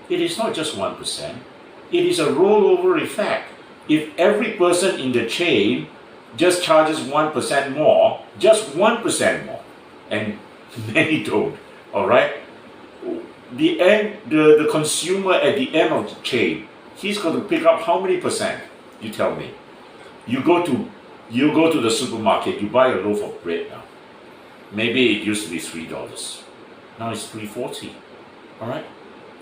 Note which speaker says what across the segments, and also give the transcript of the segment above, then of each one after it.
Speaker 1: it is not just 1%. It is a rollover effect. If every person in the chain just charges 1% more, just 1% more, and many don't, all right? The consumer at the end of the chain, he's going to pick up how many percent? You tell me. You go to the supermarket, you buy a loaf of bread now. Maybe it used to be $3. Now it's $3.40. All right?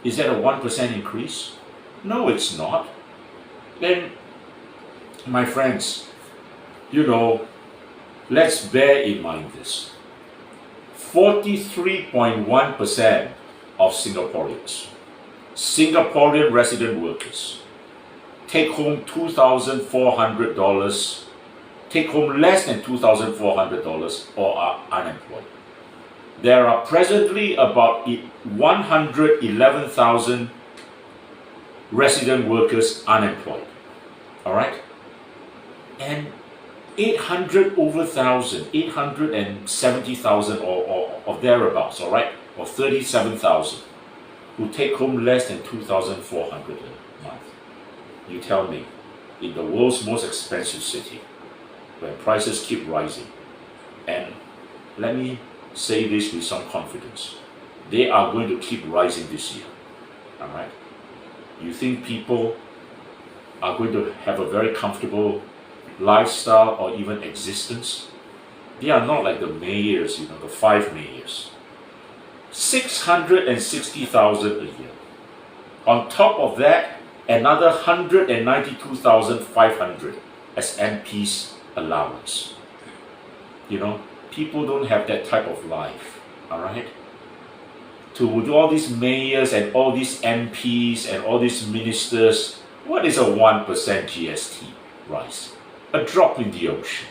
Speaker 1: Is that a 1% increase? No, it's not. Then, my friends, let's bear in mind this. 43.1% of Singaporean resident workers, take home $2,400, take home less than $2,400 or are unemployed. There are presently about 111,000 resident workers unemployed. All right? And 870,000 or thereabouts, all right? Or 37,000 who take home less than $2,400 a month. You tell me, in the world's most expensive city, where prices keep rising, and let me say this with some confidence, they are going to keep rising this year. All right? You think people are going to have a very comfortable lifestyle or even existence? They are not like the mayors, the 5 mayors. 660,000 a year. On top of that, another 192,500 as MPs allowance. People don't have that type of life, all right? To do all these mayors and all these MPs and all these ministers, what is a 1% GST rise? A drop in the ocean.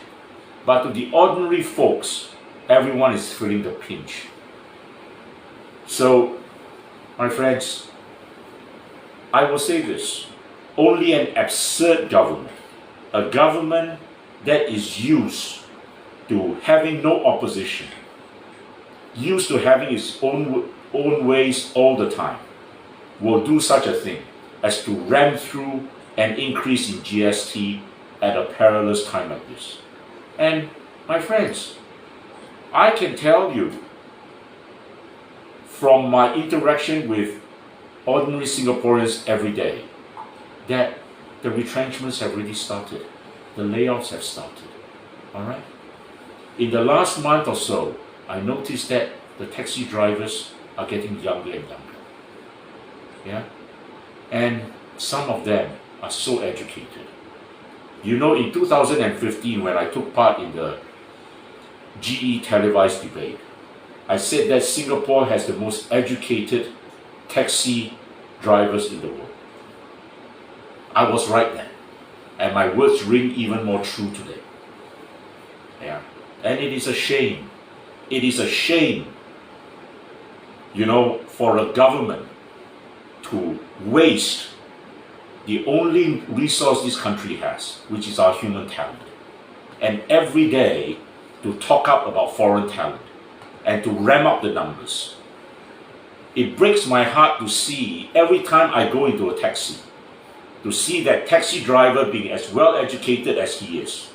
Speaker 1: But to the ordinary folks, everyone is feeling the pinch. So, my friends, I will say this. Only an absurd government, a government that is used to having no opposition, used to having its own ways all the time, will do such a thing as to ram through an increase in GST at a perilous time like this. And my friends, I can tell you from my interaction with ordinary Singaporeans every day that the retrenchments have already started. The layoffs have started. All right? In the last month or so, I noticed that the taxi drivers are getting younger and younger. Yeah? And some of them are so educated. In 2015, when I took part in the GE televised debate, I said that Singapore has the most educated taxi drivers in the world. I was right then. And my words ring even more true today. Yeah. And it is a shame. It is a shame, for a government to waste the only resource this country has, which is our human talent. And every day to talk up about foreign talent and to ram up the numbers. It breaks my heart to see every time I go into a taxi, to see that taxi driver being as well educated as he is,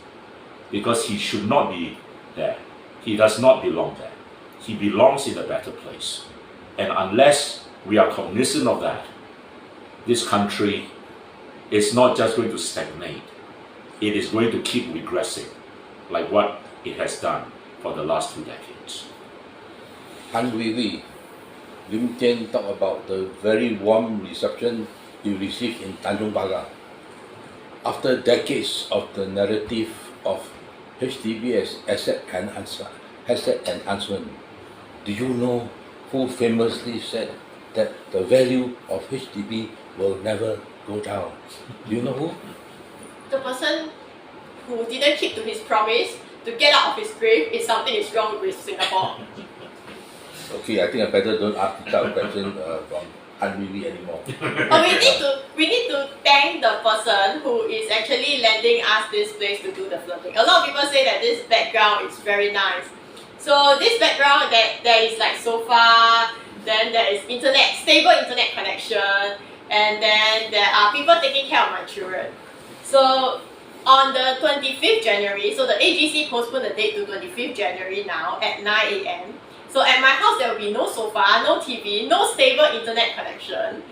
Speaker 1: because he should not be there. He does not belong there. He belongs in a better place. And unless we are cognizant of that, this country is not just going to stagnate. It is going to keep regressing, like what it has done for the last 2 decades.
Speaker 2: Hui Hui, Lim Tian talked about the very warm reception you received in Tanjong Pagar. After decades of the narrative of HDB as asset enhancement, do you know who famously said that the value of HDB will never go down? Do you know who?
Speaker 3: The person who didn't keep to his promise to get out of his grave if something is wrong with Singapore.
Speaker 2: Okay, I think I better don't ask that question from Hui Hui anymore.
Speaker 3: But we need to thank the person who is actually lending us this place to do the floating. A lot of people say that this background is very nice. So this background, there is like sofa, then there is stable internet connection, and then there are people taking care of my children. So on the 25th January, so the AGC postponed the date to 25th January now at 9 AM. So at my house there will be no sofa, no TV, no stable internet connection.